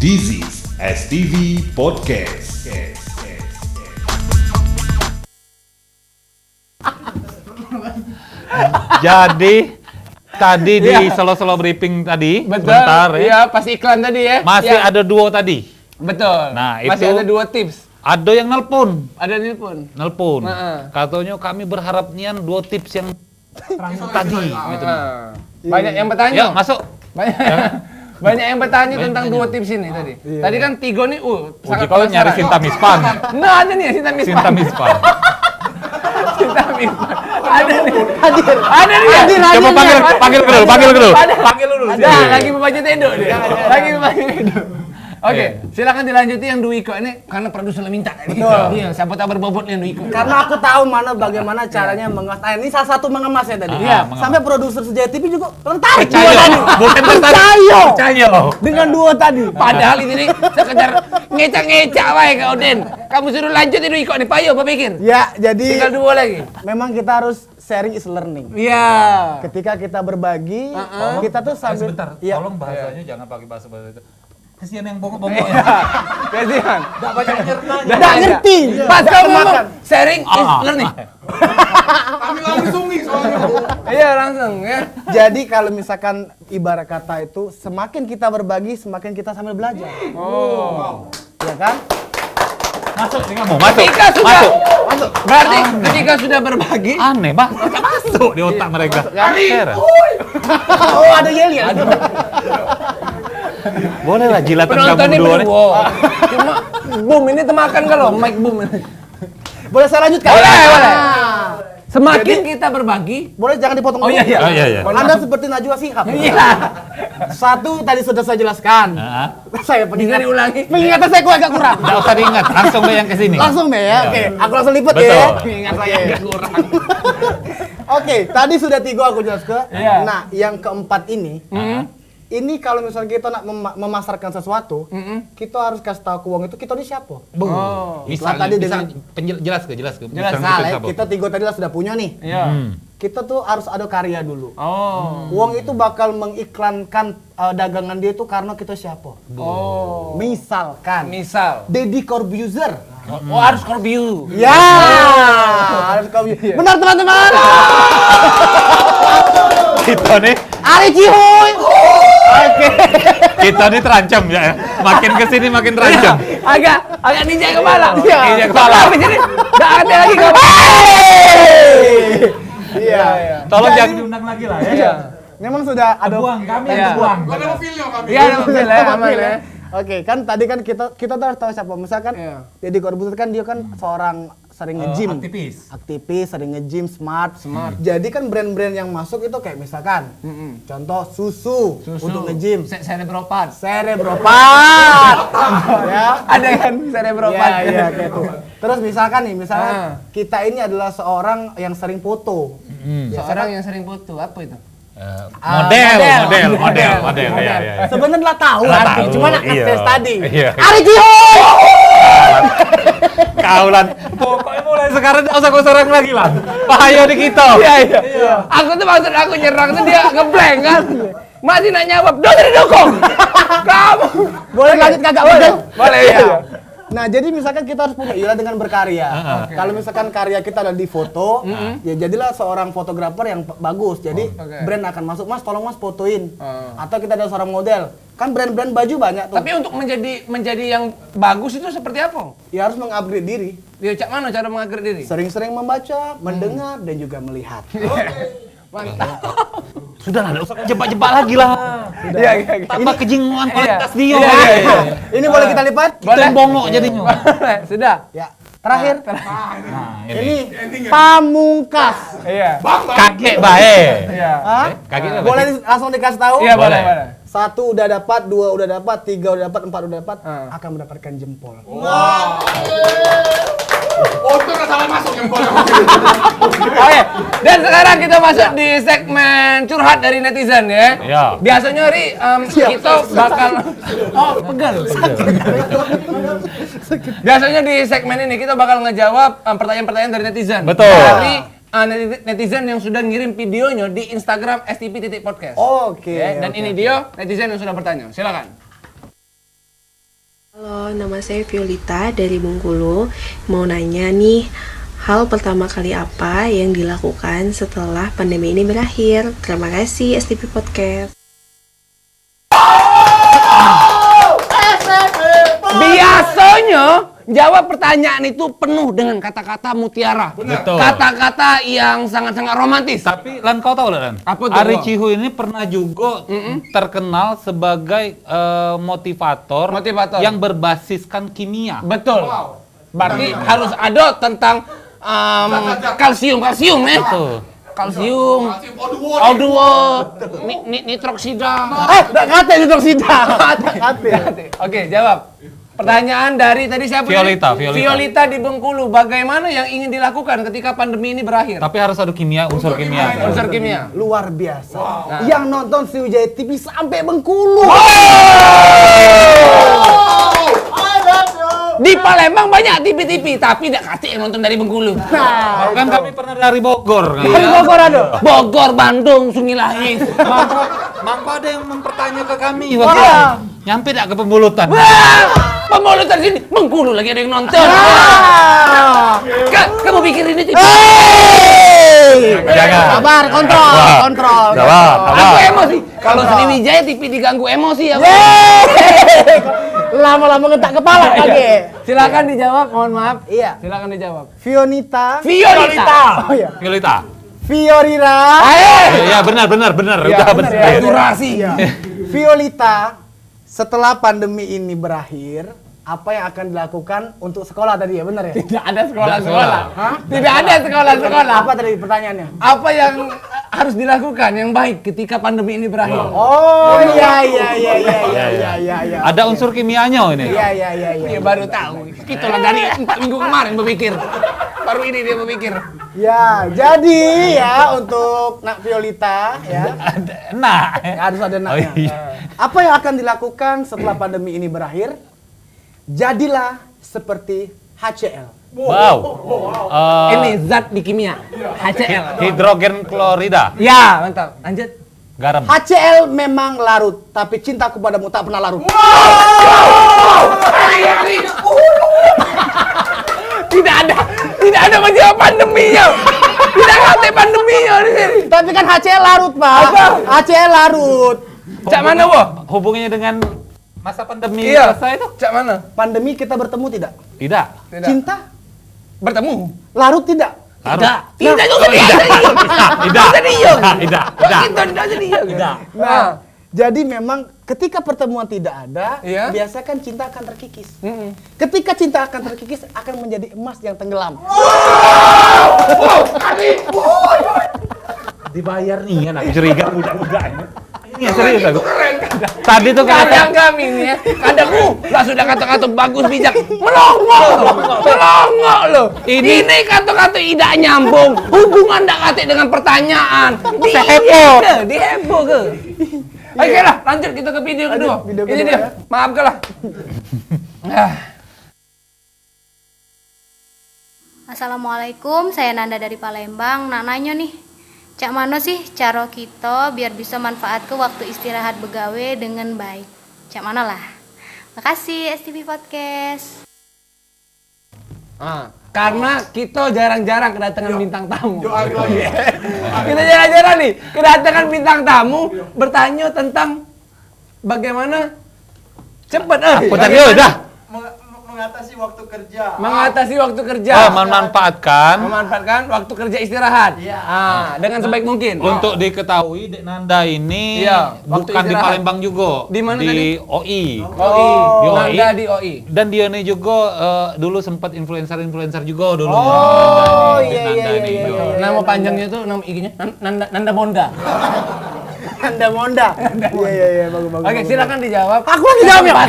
This is STV Podcast. Jadi tadi di selo-selo briefing tadi, Betul, bentar ya. iya pas iklan tadi ya. Masih Ya, ada duo tadi. betul. Nah, Masih itu- ada 2 tips. Ada yang nelpon. Ada nelpon. Katanya kami berharap nian 2 tips yang tadi. Gitu. Banyak yang bertanya. Ya, masuk. Banyak. Banyak yang bertanya tentang 2 tips ini tadi. Tadi kan Tigo nih, Uji kau nyari Sinta Mispan. Nah, ada nih Sinta Mispan. Sinta Mispan. Sinta Mispan. Ada nih. Ada nih. Coba panggil dulu. Panggil dulu. Ada, lagi membaca Tedo dia. Lagi membaca Tedo. Oke, silakan dilanjuti yang Duiko ini karena produser minta. Betul. Iya, siapa tahu berbobot yang Duiko. Karena aku tahu bagaimana caranya mengemas. Ini salah satu mengemasnya tadi. Iya, Sampai produser Sejati TV juga tertarik Percaya. dua tadi. Bukan percaya. Dengan dua tadi. Padahal ini sekedar ngecak-ngecak wae Kak Odin. Kamu suruh lanjut itu Duiko nih, payo apa pikir? Ya, jadi Tinggal 2 lagi. memang kita harus sharing is learning. Iya. Ketika kita berbagi, kita tuh sambil Iya. Tolong bahasanya jangan pakai bahasa itu. Kasihan yang bongkok-bongkok. Kasihan. Nggak ngerti. Pas Nggak kamu ngomong makan. sharing is learning. Kami langsung nih soalnya. Iya, langsung ya. Jadi kalau misalkan ibarat kata itu semakin kita berbagi, semakin kita sambil belajar. Oh. Ya kan? Masuk nih kamu. Masuk. Ketika sudah Masuk. berarti ketika sudah berbagi, Aneh, Bang. Masuk di otak mereka. Heran. Oh, ada yeli ya. Boleh lah jilatan penontonnya kamu dua nih. berdua. Cuma boom ini temakan kalau mic boom ini. Boleh saya lanjutkan? Boleh, boleh. Ah. Semakin kita berbagi, Boleh jangan dipotong oh dulu? iya iya. Oh, iya, iya. Anda seperti Najwa Shihab. Iya. Satu tadi sudah saya jelaskan. Heeh. Saya Bisa pengingat. diulangi. Pengingatan saya kok agak kurang. Nggak usah diingat, langsung deh yang kesini. Langsung deh ya. Oke, aku langsung lipet Betul. ya. Ingat saya agak kurang. Oke, tadi sudah 3 aku jelaskan. Iya. Nah, yang keempat ini kalau misalnya kita nak memasarkan sesuatu, kita harus kasih tahu ke uang itu kita ini siapa. Oh. Misal Tadi tadi dengan jelas ke. Jelas. misalnya kita 3 tadi lah sudah punya nih. Iya. Kita tuh harus ada karya dulu. Oh. Uang itu bakal mengiklankan dagangan dia itu karena kita siapa. Oh. Misalkan Misal. Deddy Corbuzier. Oh, harus Corbiu. Ya, harus Corbuzier. Benar teman-teman. Kita nih, Ari Cihuy. Oke. kita nih terancam ya. Makin kesini makin terancam. Agak ninja kepala. Iya. Ninja kepala. Habis ini enggak ada lagi kepala. Iya. Tolong Jadi- jangan diundang lagi lah ya. Iya. Memang sudah ada kami Iya. buang. Ada mobilnya kami. Iya, ada mobil ya, aman ya. Oke, kan tadi kan kita tuh harus tahu siapa. Misalkan Iya. Deddy Corbuzier kan dia kan seorang sering nge-gym. Aktivis. Sering nge-gym, smart. Jadi kan brand-brand yang masuk itu kayak misalkan contoh susu untuk nge-gym. Cerebropat. Cerebropat. Ya. Ada kan cerebropat. Iya, iya kayak itu. Terus misalkan nih, misalkan Ah. kita ini adalah seorang yang sering foto. Seorang yang sering foto, apa itu? Model. Ya. Sebenarnya tahu Lah, arti, tahu, cuma nak iya. tes tadi. Iya. Ari Cihuy. Kaulan. Pokoknya mulai sekarang nggak usah sorang lagi lah. Bahaya di kita. Iya. Aku tuh maksud aku nyerang tuh dia ngeblank kan. Masih nak jawab, dari dukung. Kamu. Boleh lanjut kagak betul? Boleh ya. Nah, jadi misalkan kita harus punya ilah dengan berkarya. Kalau misalkan karya kita ada di foto, ya jadilah seorang fotografer yang bagus. Jadi brand akan masuk, Mas, tolong Mas fotoin. Atau kita ada seorang model. Kan brand-brand baju banyak tuh. Tapi untuk menjadi yang bagus itu seperti apa? Ya harus mengupgrade diri. Ya cak mana cara mengupgrade diri? Sering-sering membaca, mendengar, dan juga melihat. Mantap. Sudah lah, nggak usah jebak-jebak lagi lah. Iya. Tambah kejinguan kualitas dia. Iya. Ini boleh kita lipat? Kita yang bongok jadinya. Sudah. Ya. Terakhir, Nah, ini Pamungkas. Iya. kakek baik. Iya. Hah? Kakek baik. Boleh langsung dikasih tahu? Iya, Boleh. boleh. 1 udah dapat, 2 udah dapat, 3 udah dapat, 4 udah dapat, akan mendapatkan jempol. Untuk nggak salah masuk yang boleh. Oke, dan sekarang kita masuk di segmen curhat dari netizen ya. Iya. Biasanya Ri, kita bakal pegal. Biasanya di segmen ini kita bakal ngejawab pertanyaan-pertanyaan dari netizen. Betul. Dari netizen yang sudah ngirim videonya di Instagram stp.podcast. Oke. Ya, dan ini dia netizen yang sudah bertanya. Silakan. Halo, nama saya Violita dari Bengkulu. Mau nanya nih, hal pertama kali apa yang dilakukan setelah pandemi ini berakhir? Terima kasih STP Podcast. Biasanya jawab pertanyaan itu penuh dengan kata-kata mutiara. Betul. Kata-kata yang sangat-sangat romantis. Tapi Lan kau tahu Lan? Apa tuh, Ari Bang? Cihu ini pernah juga terkenal sebagai motivator yang berbasiskan kimia. Betul. Berarti harus ada tentang kalsium ya. Betul. Kalsium, Aduh, nitroksida. Nggak kate nitroksida. Oke, jawab. Pertanyaan dari tadi siapa? Violita, tadi? Violita. Violita di Bengkulu. Bagaimana yang ingin dilakukan ketika pandemi ini berakhir? Tapi harus ada kimia, unsur kimia. Unsur kimia. Luar biasa. Yang nonton Sriwijaya TV sampai Bengkulu. Di Palembang banyak TV-TV, tapi tidak kasih yang nonton dari Bengkulu. Kan kami pernah dari Bogor. Kan? Dari Bogor ada. Bogor, Bandung, Sungai Lahis. Mangko ada yang mempertanya ke kami. Wah. Waktu itu. Nyampe tak ke pembulutan? Pembulutan sini, Bengkulu lagi ada yang nonton. Kamu pikir ini TV? Jangan. Sabar, kontrol. Aku emosi. Kalau Sriwijaya TV diganggu emosi ya. Lama-lama ngetak kepala lagi. Silakan dijawab, mohon maaf. Iya. Silakan dijawab. Violita. Violita. Oh iya. Violita. Viorira. Iya benar. Udah benar. Durasi. Violita, setelah pandemi ini berakhir, apa yang akan dilakukan untuk sekolah tadi ya, benar ya? Tidak ada sekolah-sekolah. Hah? Tidak ada sekolah-sekolah. Apa tadi pertanyaannya? Apa yang harus dilakukan yang baik ketika pandemi ini berakhir? Oh iya. Ada unsur kimianya ini. Iya. Dia baru tahu. Itulah dari 4 minggu kemarin berpikir. Baru ini dia berpikir. Ya, jadi ya untuk Nak Violita ya. Nah. Harus ada naknya. Oh, iya. Apa yang akan dilakukan setelah pandemi ini berakhir? Jadilah seperti HCl. Wow. Ini zat di kimia. HCl. Hidrogen klorida. Ya, mantap. Lanjut. Garam. HCl memang larut, tapi cintaku padamu tak pernah larut. Tidak ada menjawab pandeminya. Tidak ngerti pandeminya di sini. Tapi kan HCl larut, Pak. Apa? HCl larut. Cak mana, Wo? Hubungannya dengan masa pandemi Iya. selesai itu? Cak mana? Pandemi kita bertemu tidak? Tidak. Tidak. Cinta Bertemu. larut tidak? Tidak. Tidak juga Tidak. Tidak. Tidak serius. Tidak. Nah, jadi memang ketika pertemuan tidak ada, Iya. biasanya kan cinta akan terkikis. Ketika cinta akan terkikis, akan menjadi emas yang tenggelam. Dibayar nih kan aku curiga muda-muda ini. Ini yang serius aku. Tadi tuh kadang kami nih ya, kadang lah sudah kata-kata bagus bijak, melongo loh. Ini kata-kata tidak nyambung, hubungan tidak kate dengan pertanyaan. Diheboh ke? Oke lah, lanjut kita ke video kedua. Video Ini kedua dia, ya. maafkan lah. Assalamualaikum, saya Nanda dari Palembang. Nak nanya nih, cak mana sih cara kita biar bisa manfaat ke waktu istirahat begawe dengan baik? Cak mana lah? Makasih STV Podcast. Karena kita jarang-jarang kedatangan bintang tamu. Kita jarang-jarang nih kedatangan bintang tamu bertanya tentang bagaimana cepet Tadi udah. Mengatasi waktu kerja. mengatasi waktu kerja. Memanfaatkan waktu kerja istirahat. Dengan sebaik mungkin. untuk diketahui Dek Nanda ini Iya, waktu bukan di istirahat. Palembang juga. Di mana di tadi? OI. OI. Di OI. Nanda di OI. Dan dia ini juga dulu sempat influencer juga dulu. Oh, Dek iya, Nanda iya, ini. iya, iya. Nama panjangnya tuh nama IG-nya Nanda Monda. Anda Monda. Iya, bagus. Oke, silakan dijawab. Aku lagi jawab ya, Pak.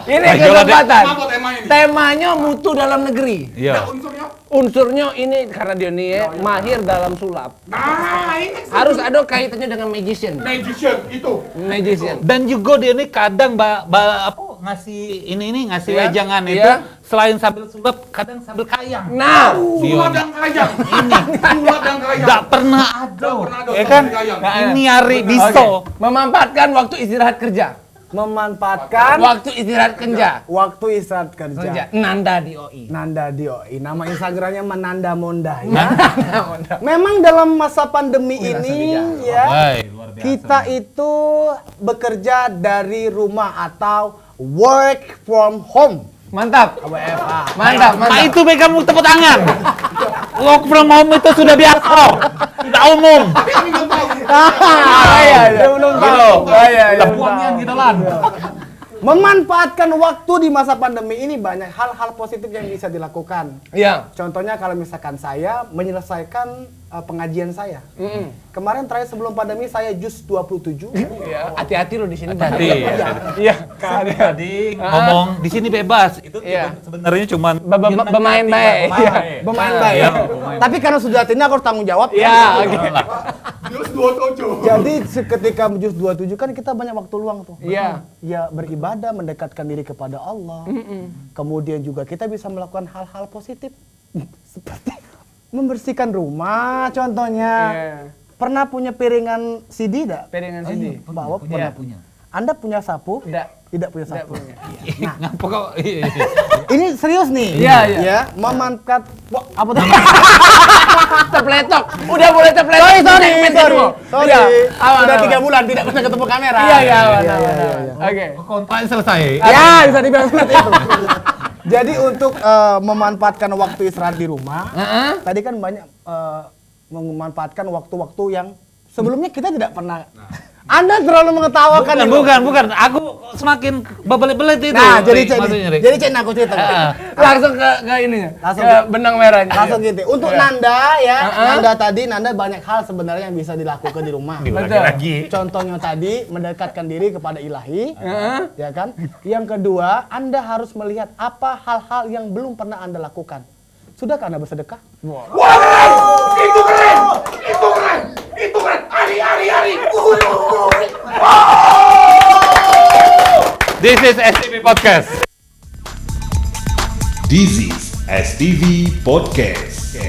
Ini Ayo, kesempatan. Apa tema ini? Temanya mutu dalam negeri. Iya. Unsurnya? Unsurnya ini karena dia nih ya, mahir dalam sulap. Nah, ini Harus ada kaitannya dengan magician. magician itu. Magician. Dan juga dia ini kadang ngasih ngasih Iya, wejangan iya. itu selain sambil sulap kadang sambil kayang. Nah, Sulap dan kayang. Sulap dan kayang. Nggak pernah ada. Nggak pernah ada Ya sulap kan? dan kayang. Ini hari bisa. Memanfaatkan waktu istirahat kerja. Memanfaatkan Waktu istirahat kerja. kerja. Nanda di OI. Nanda Dioi. Nama Instagramnya Menanda Monda ya. Memang dalam masa pandemi ini ya, Hai, luar biasa. kita itu bekerja dari rumah atau work from home. Mantap. WFH. Mantap, Nah mantap. itu baik kamu tepuk tangan. Work from home itu sudah biasa, tidak umum. Dia belum tahu. Puannya gitu lah. Memanfaatkan waktu di masa pandemi ini banyak hal-hal positif yang bisa dilakukan. Iya. Contohnya kalau misalkan saya menyelesaikan pengajian saya. Kemarin terakhir sebelum pandemi saya jus 27. Iya. Hati-hati lo di sini. Hati. Iya. Tadi ngomong di sini bebas. Itu Iya. sebenarnya cuma Bermain baik. Iya. Bermain baik. Iya, bermain Tapi karena sudah ini aku harus tanggung jawab. Iya, oke. Jus 27. Jadi ketika jus 27 kan kita banyak waktu luang tuh. Iya. Ya beribadah, mendekatkan diri kepada Allah. Kemudian juga kita bisa melakukan hal-hal positif. Seperti membersihkan rumah contohnya. Iya. Pernah punya piringan CD enggak? Piringan sini. Bawa punya. Anda punya sapu? Tidak. Tidak punya sapu. Ngapa kok? Ini serius nih. Iya, iya. Ya, memanfaatkan apa tuh? Terpeletok. Udah boleh terpeletok. Sorry. Iya. Sudah 3 bulan tidak pernah ketemu kamera. Iya, iya. Oke. Kontrak selesai. Ya, bisa dibilang seperti itu. Jadi untuk memanfaatkan waktu istirahat di rumah, tadi kan banyak memanfaatkan waktu-waktu yang sebelumnya kita tidak pernah. Anda terlalu mengetawakan. Bukan. Aku semakin bebelit-belit itu. Nah, jadi maksudnya, Rik. jadi aku cerita. Langsung ke ininya. Langsung ke benang merahnya. Langsung gitu. Untuk Nanda ya, Nanda banyak hal sebenarnya yang bisa dilakukan di rumah. Lagi. Contohnya tadi mendekatkan diri kepada Ilahi, ya kan? Yang kedua, Anda harus melihat apa hal-hal yang belum pernah Anda lakukan. Sudahkah Anda bersedekah? Wow, itu keren. Itu keren. Itu keren. Ari. This is STV Podcast. This is STV Podcast.